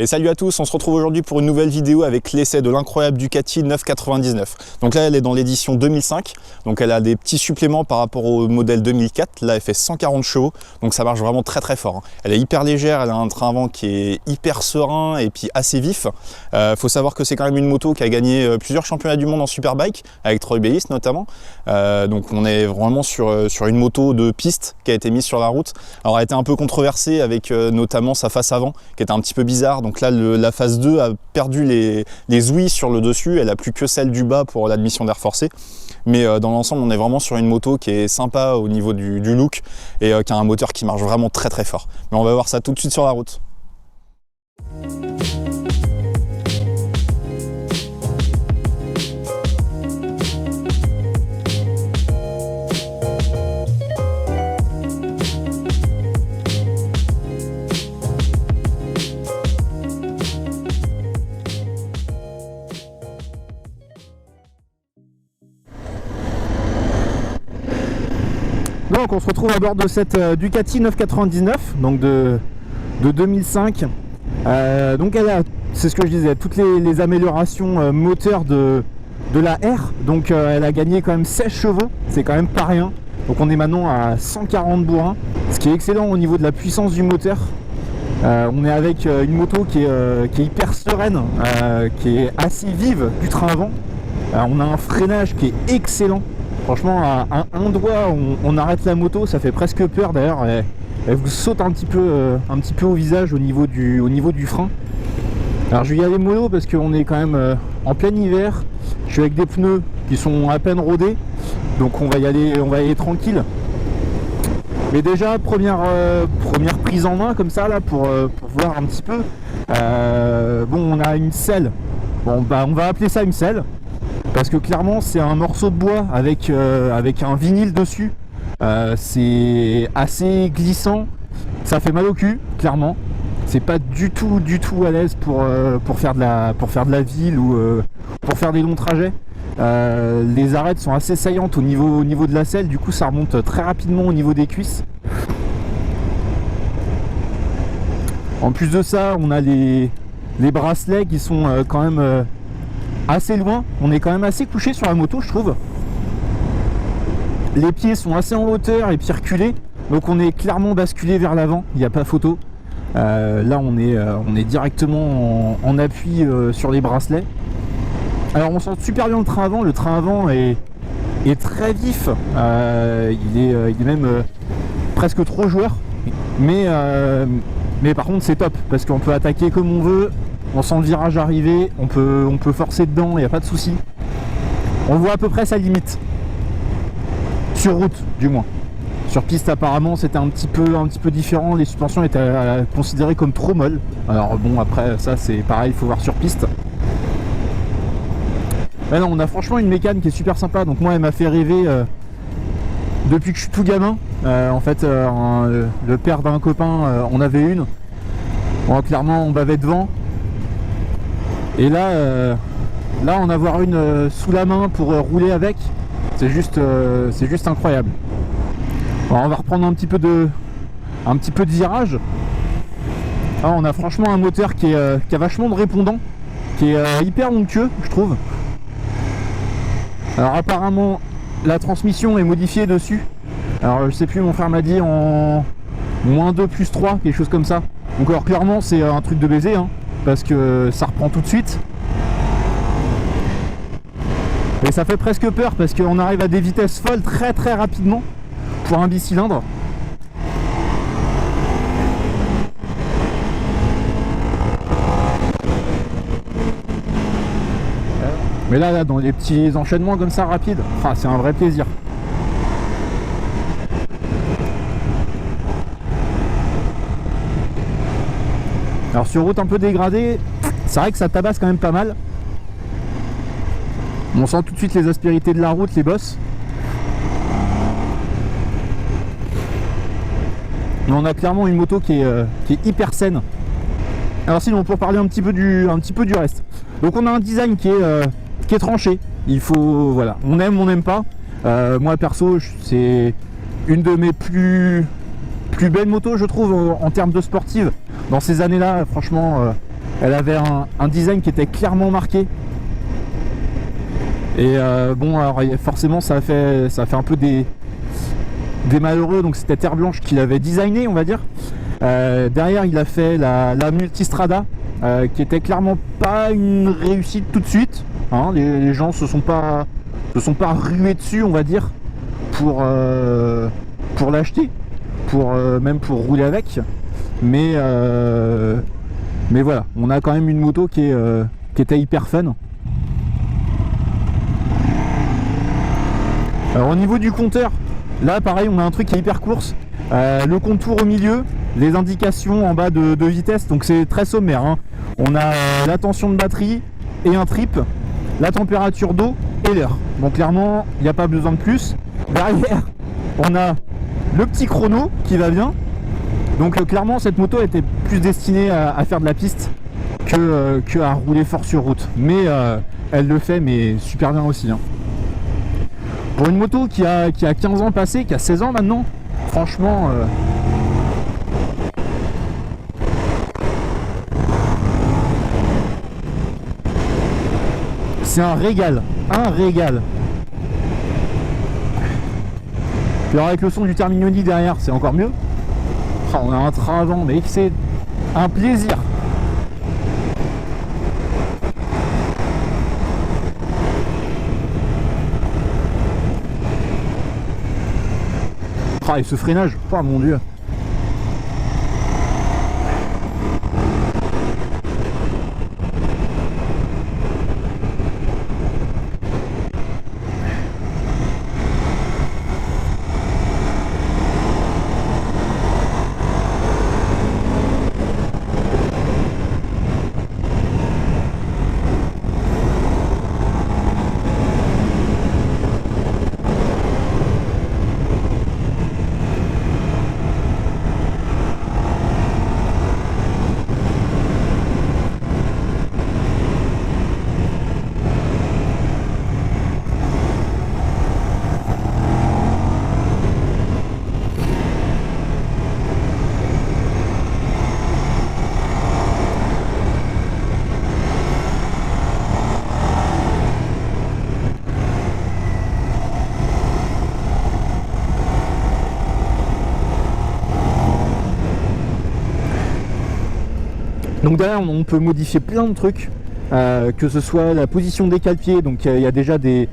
Et salut à tous, on se retrouve aujourd'hui pour une nouvelle vidéo avec l'essai de l'incroyable Ducati 999. Donc là elle est dans l'édition 2005, donc elle a des petits suppléments par rapport au modèle 2004, là elle fait 140 chevaux, donc ça marche vraiment très très fort. Elle est hyper légère, elle a un train avant qui est hyper serein et puis assez vif. Faut savoir que c'est quand même une moto qui a gagné plusieurs championnats du monde en superbike, avec Troy Bayliss notamment. Donc on est vraiment sur une moto de piste qui a été mise sur la route. Alors elle a été un peu controversée avec notamment sa face avant qui était un petit peu bizarre. Donc là la phase 2 a perdu les ouïes sur le dessus, elle a plus que celle du bas pour l'admission d'air forcé. Mais dans l'ensemble on est vraiment sur une moto qui est sympa au niveau du look et qui a un moteur qui marche vraiment très très fort. Mais on va voir ça tout de suite sur la route. Donc on se retrouve à bord de cette Ducati 999 donc de 2005. Donc elle a, c'est ce que je disais, toutes les améliorations moteurs de la R. Donc elle a gagné quand même 16 chevaux, c'est quand même pas rien. Donc on est maintenant à 140 bourrins, ce qui est excellent au niveau de la puissance du moteur. On est avec une moto qui est hyper sereine, qui est assez vive du train avant. On a un freinage qui est excellent. Franchement, à un doigt, on arrête la moto, ça fait presque peur. D'ailleurs, elle vous saute un petit peu au visage au niveau du frein. Alors, je vais y aller mollo parce qu'on est quand même en plein hiver. Je suis avec des pneus qui sont à peine rodés, donc on va y aller tranquille. Mais déjà, première prise en main comme ça là pour voir un petit peu. Bon, on a une selle. Bon, bah, on va appeler ça une selle. Parce que clairement c'est un morceau de bois avec un vinyle dessus. C'est assez glissant, ça fait mal au cul, clairement. C'est pas du tout à l'aise pour faire de la ville ou pour faire des longs trajets. Les arêtes sont assez saillantes au niveau de la selle, du coup ça remonte très rapidement au niveau des cuisses. En plus de ça, on a les bracelets qui sont quand même assez loin, on est quand même assez couché sur la moto, je trouve. Les pieds sont assez en hauteur et puis reculés, donc on est clairement basculé vers l'avant, il n'y a pas photo. Là on est directement en appui sur les bracelets. Alors on sent super bien le train avant est très vif, il est même presque trop joueur, mais par contre c'est top parce qu'on peut attaquer comme on veut. On sent le virage arriver, on peut forcer dedans, il n'y a pas de souci. On voit à peu près sa limite. Sur route, du moins. Sur piste, apparemment, c'était un petit peu différent. Les suspensions étaient considérées comme trop molles. Alors bon, après, ça, c'est pareil, il faut voir sur piste. Mais non, on a franchement une mécane qui est super sympa. Donc moi, elle m'a fait rêver depuis que je suis tout gamin. En fait, le père d'un copain en avait une. Bon, clairement, on bavait devant. Et là en avoir une sous la main pour rouler avec, c'est juste incroyable. Alors on va reprendre un petit peu de virage. Alors on a franchement un moteur qui a vachement de répondant, qui est hyper onctueux, je trouve. Alors apparemment la transmission est modifiée dessus. Alors je sais plus, mon frère m'a dit en -2 + 3, quelque chose comme ça. Donc alors clairement c'est un truc de baiser, hein, parce que ça reprend tout de suite. Et ça fait presque peur parce qu'on arrive à des vitesses folles très très rapidement pour un bicylindre. Mais là dans les petits enchaînements comme ça rapides, c'est un vrai plaisir. Alors sur route un peu dégradée, c'est vrai que ça tabasse quand même pas mal. On sent tout de suite les aspérités de la route, les bosses. Mais on a clairement une moto qui est hyper saine. Alors sinon, pour parler un petit peu du reste. Donc on a un design qui est tranché. Il faut, voilà, on n'aime pas. Moi perso, c'est une de mes plus belles motos, je trouve, en termes de sportive. Dans ces années-là, franchement, Elle avait un design qui était clairement marqué. Et bon, alors forcément ça fait un peu des malheureux, donc c'était Terre Blanche qui l'avait designé, on va dire. Derrière il a fait la Multistrada, qui était clairement pas une réussite tout de suite, hein. Les gens se sont pas rués dessus, on va dire, pour l'acheter, même pour rouler avec, mais voilà, on a quand même une moto qui était hyper fun. Alors au niveau du compteur, là pareil, on a un truc qui est hyper course, le contour au milieu, les indications en bas de vitesse, donc c'est très sommaire, hein. On a la tension de batterie et un trip, la température d'eau et l'heure. Donc clairement, il n'y a pas besoin de plus. Derrière, on a le petit chrono qui va bien. Donc clairement, cette moto était plus destinée à faire de la piste que à rouler fort sur route. Mais elle le fait, mais super bien aussi, hein. Pour une moto qui a 15 ans passé, qui a 16 ans maintenant, franchement... c'est un régal, un régal. Alors avec le son du Terminioni derrière, c'est encore mieux. Oh, on a un train avant, mais c'est un plaisir. Ah, et ce freinage, oh mon dieu. Donc derrière on peut modifier plein de trucs, que ce soit la position des cale-pieds, donc il y a déjà des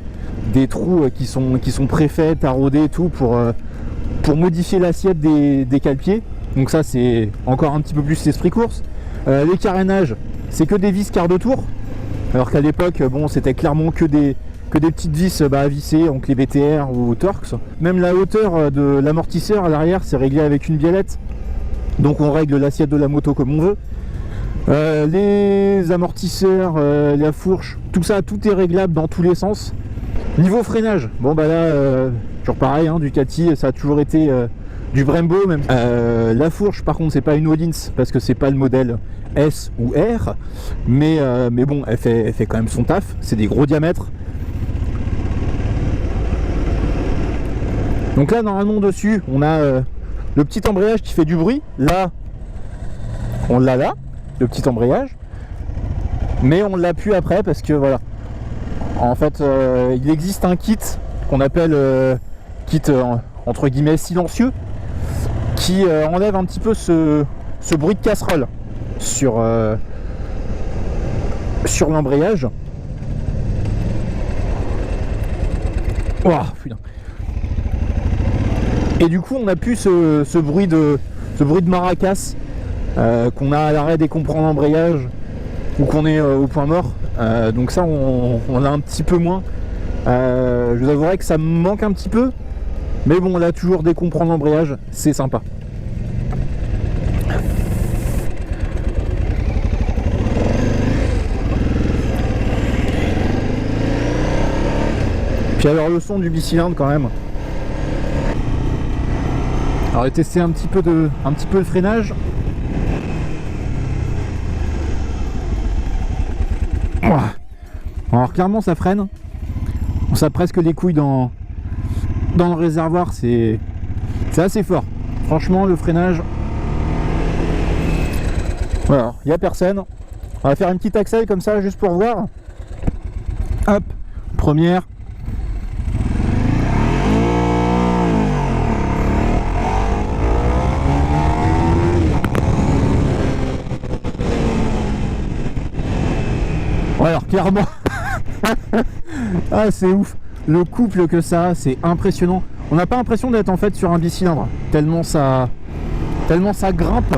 trous qui sont préfaits, taraudés et tout pour modifier l'assiette des cale-pieds. Donc ça c'est encore un petit peu plus l'esprit course. Les carénages, c'est que des vis quart de tour, alors qu'à l'époque bon c'était clairement que des petites vis à visser en clé BTR ou Torx. Même la hauteur de l'amortisseur à l'arrière c'est réglé avec une biellette, donc on règle l'assiette de la moto comme on veut. Les amortisseurs, la fourche, tout ça, tout est réglable dans tous les sens. Niveau freinage, bon bah là, toujours pareil, hein, Ducati, ça a toujours été du Brembo même. La fourche, par contre, c'est pas une Öhlins parce que c'est pas le modèle S ou R, mais bon, elle fait quand même son taf. C'est des gros diamètres. Donc là, normalement dessus, on a le petit embrayage qui fait du bruit. Là, on l'a là. Le petit embrayage, mais on l'a plus après parce que voilà, en fait il existe un kit qu'on appelle kit entre guillemets silencieux qui enlève un petit peu ce bruit de casserole sur l'embrayage. Oh, putain. Et du coup on a plus ce bruit de maracas qu'on a à l'arrêt dès qu'on prend l'embrayage ou qu'on est au point mort, donc ça on a un petit peu moins. Je vous avouerai que ça me manque un petit peu, mais bon là toujours dès qu'on prend l'embrayage c'est sympa. Puis alors le son du bicylindre quand même. Alors j'ai testé un petit peu le freinage. Alors clairement ça freine, on sent presque les couilles dans le réservoir, c'est assez fort. Franchement le freinage, voilà, il n'y a personne, On va faire une petite accel comme ça juste pour voir. Hop, première. Ouais, alors clairement, ah c'est ouf, le couple que ça a, c'est impressionnant. On n'a pas l'impression d'être en fait sur un bicylindre, tellement ça grimpe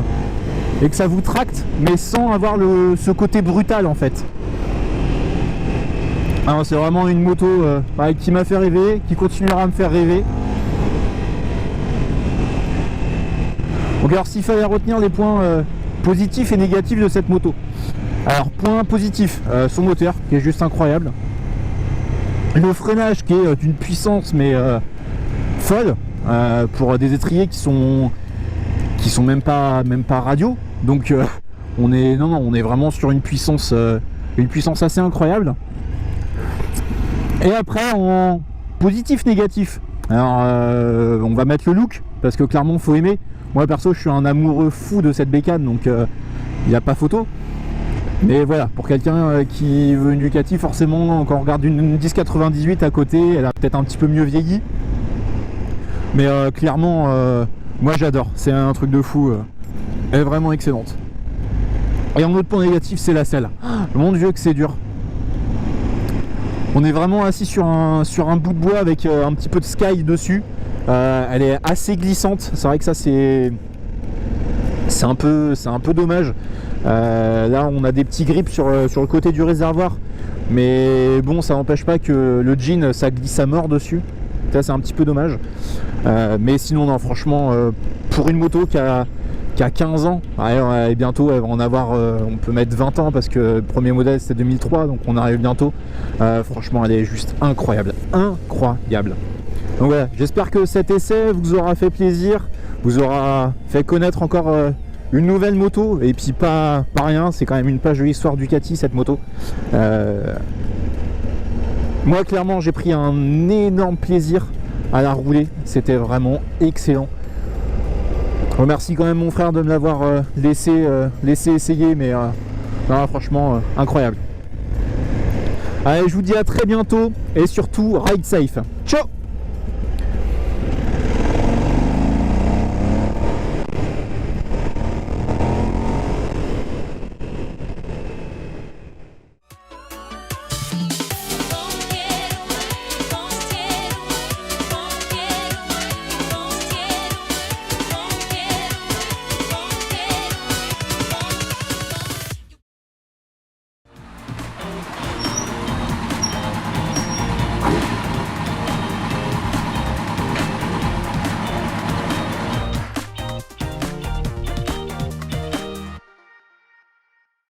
et que ça vous tracte, mais sans avoir ce côté brutal en fait. Alors c'est vraiment une moto qui m'a fait rêver, qui continuera à me faire rêver. Donc alors s'il fallait retenir les points positifs et négatifs de cette moto. Alors point positif, son moteur qui est juste incroyable. Le freinage qui est d'une puissance mais folle pour des étriers qui sont même pas radio. Donc on est vraiment sur une puissance assez incroyable. Et après en positif négatif. Alors on va mettre le look parce que clairement faut aimer. Moi perso je suis un amoureux fou de cette bécane donc il n'y a pas photo. Mais voilà, pour quelqu'un qui veut une Ducati, forcément, quand on regarde une 1098 à côté, elle a peut-être un petit peu mieux vieilli. Mais clairement, moi j'adore, c'est un truc de fou. Elle est vraiment excellente. Et un autre point négatif, c'est la selle. Mon Dieu que c'est dur. On est vraiment assis sur un bout de bois avec un petit peu de sky dessus. Elle est assez glissante, c'est vrai que ça c'est un peu dommage. Là on a des petits grips sur le côté du réservoir, mais bon ça n'empêche pas que le jean ça glisse à mort dessus. Ça c'est un petit peu dommage, mais sinon non franchement pour une moto qui a 15 ans et bientôt elle va en avoir on peut mettre 20 ans parce que le premier modèle c'était 2003 donc on arrive bientôt. Franchement elle est juste incroyable. Donc voilà, j'espère que cet essai vous aura fait plaisir, vous aura fait connaître encore une nouvelle moto, et puis pas rien, c'est quand même une page de l'histoire Ducati cette moto. Moi clairement j'ai pris un énorme plaisir à la rouler, c'était vraiment excellent. Je remercie quand même mon frère de me l'avoir laissé essayer, mais non, franchement incroyable. Allez, je vous dis à très bientôt et surtout ride safe. Ciao.